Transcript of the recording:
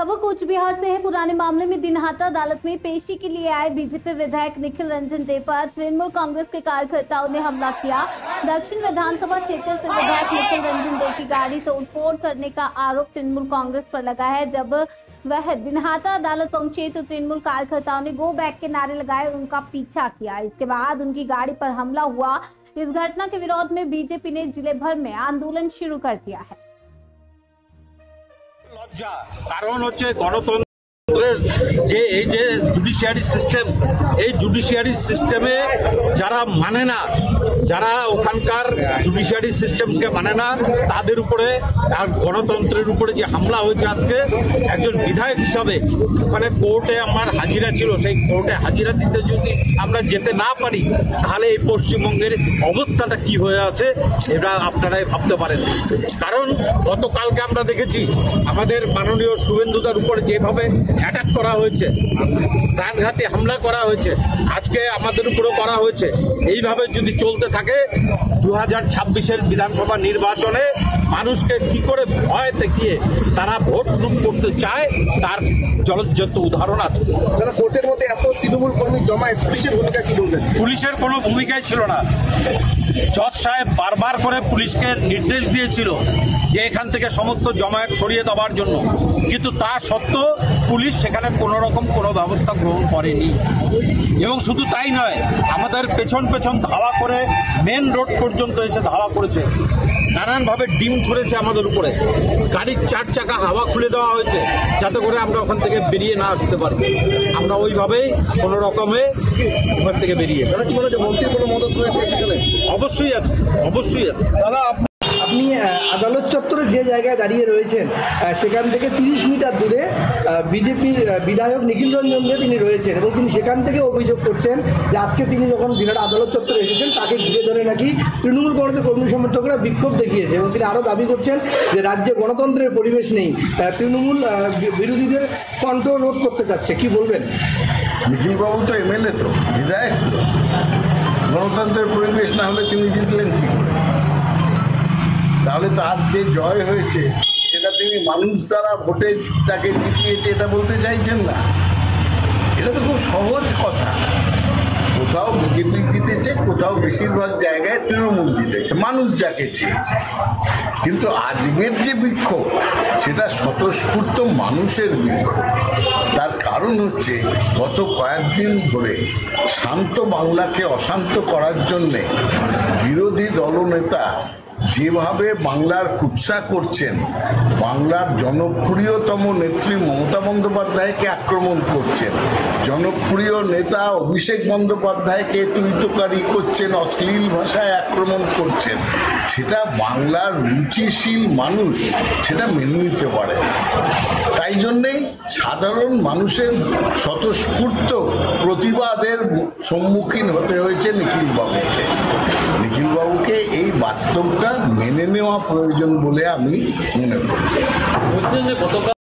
खबर कूच बिहार से है। पुराने मामले में दिनहाटा अदालत में पेशी के लिए आए बीजेपी विधायक निखिल रंजन डे पर तृणमूल कांग्रेस के कार्यकर्ताओं ने हमला किया। दक्षिण विधानसभा क्षेत्र से विधायक निखिल रंजन डे की गाड़ी तोड़फोड़ करने का आरोप तृणमूल कांग्रेस पर लगा है। जब वह दिनहाटा अदालत पहुंचे तो तृणमूल कार्यकर्ताओं ने गो बैक के नारे लगाए और उनका पीछा किया। इसके बाद उनकी गाड़ी पर हमला हुआ। इस घटना के विरोध में बीजेपी ने जिले भर में आंदोलन शुरू कर दिया है। লজ্জা কারণ হচ্ছে গণতন্ত্রের যে এই যে জুডিশিয়ারি সিস্টেম, এই জুডিশিয়ারি সিস্টেমে যারা মানে না, যারা ওখানকার জুডিশিয়ারি সিস্টেমকে মানে না, তাদের উপরে আর গণতন্ত্রের উপরে যে হামলা হয়েছে আজকে, একজন বিধায়ক হিসাবে ওখানে কোর্টে আমার হাজিরা ছিল, সেই কোর্টে হাজিরা দিতে যদি আমরা যেতে না পারি তাহলে এই পশ্চিমবঙ্গের অবস্থাটা কি হয়ে আছে এটা আপনারাই ভাবতে পারেন। কারণ গতকালকে আমরা দেখেছি আমাদের মাননীয় শুভেন্দুদার উপরে যেভাবে অ্যাটাক করা হয়েছে, প্রাণঘাতী হামলা করা হয়েছে, আজকে আমাদের উপরেও করা হয়েছে। এইভাবে যদি চলতে থাকে 2026-এর বিধানসভা নির্বাচনে মানুষকে কি করে ভয় দেখিয়ে তারা ভোট লুট করতে চায় তার জলজ্জন্ত উদাহরণ আছে। যারা কোর্টের মধ্যে এত তৃণমূল কর্মী জমায়েত, পুলিশের ভূমিকা কি বলবেন? পুলিশের কোনো ভূমিকাই ছিল না। জজ সাহেব বারবার করে পুলিশকে নির্দেশ দিয়েছিল যে এখান থেকে সমস্ত জমায়েত সরিয়ে দেওয়ার জন্য, কিন্তু তা সত্ত্বেও পুলিশ সেখানে কোনো রকম কোনো ব্যবস্থা গ্রহণ করেনি। এবং শুধু তাই নয়, আমাদের পেছন পেছন ধাওয়া করে মেন রোড পর্যন্ত এসে ধাওয়া করেছে, নানানভাবে ডিম ছুঁড়েছে আমাদের উপরে, গাড়ির 4 চাকা হাওয়া খুলে দেওয়া হয়েছে যাতে করে আমরা ওখান থেকে বেরিয়ে না আসতে পারি। আমরা ওইভাবেই কোনো রকমে ওখান থেকে বেরিয়ে দাদা কি বলে যে মন্ত্রীর কোনো মদত রয়েছে? অবশ্যই আছে, অবশ্যই আছে। দাদা আপনি আদালত চত্বরে যে জায়গায় দাঁড়িয়ে রয়েছেন সেখান থেকে 30 মিটার দূরে বিজেপির বিধায়ক নিখিল রঞ্জন দে তিনি রয়েছেন এবং তিনি সেখান থেকে অভিযোগ করছেন যে আজকে তিনি যখন বিরাট আদালত চত্বরে এসেছেন তাকে ঘিরে ধরে নাকি তৃণমূল কংগ্রেসের কর্মী সমর্থকরা বিক্ষোভ দেখিয়েছে এবং তিনি আরও দাবি করছেন যে রাজ্যে গণতন্ত্রের পরিবেশ নেই, তৃণমূল বিরোধীদের কণ্ঠ রোধ করতে চাচ্ছে। কি বলবেন? নিখিলবাবু তো এমএলএ, তো বিধায়ক, তো গণতন্ত্রের পরিবেশ না হলে তিনি জিতলেন কি করে? তাহলে তার যে জয় হয়েছে সেটা তিনি মানুষ দ্বারা ভোটে তাকে জিতিয়েছে এটা বলতে চাইছেন না? এটা তো খুব সহজ কথা। কোথাও বিজেপি জিতেছে, কোথাও বেশিরভাগ জায়গায় তৃণমূল জিতেছে, মানুষ যাকে চেয়েছে। কিন্তু আজকের যে বিক্ষোভ সেটা স্বতঃস্ফূর্ত মানুষের বিক্ষোভ। তার কারণ হচ্ছে গত কয়েকদিন ধরে শান্ত বাংলাকে অশান্ত করার জন্যে বিরোধী দলনেতা যেভাবে বাংলার কুৎসা করছেন, বাংলার জনপ্রিয়তম নেত্রী মমতা বন্দ্যোপাধ্যায়কে আক্রমণ করছেন, জনপ্রিয় নেতা অভিষেক বন্দ্যোপাধ্যায়কে তুইতকারি করছেন, অশ্লীল ভাষায় আক্রমণ করছেন, সেটা বাংলার রুচিশীল মানুষ সেটা মেনে নিতে পারে। তাই জন্যেই সাধারণ মানুষের স্বতঃস্ফূর্ত প্রতিবাদের সম্মুখীন হতে হয়েছে নিখিলবাবুকে। নিখিলবাবুকে এই বাস্তবটা মেনে নেওয়া প্রয়োজন বলে আমি মনে করি।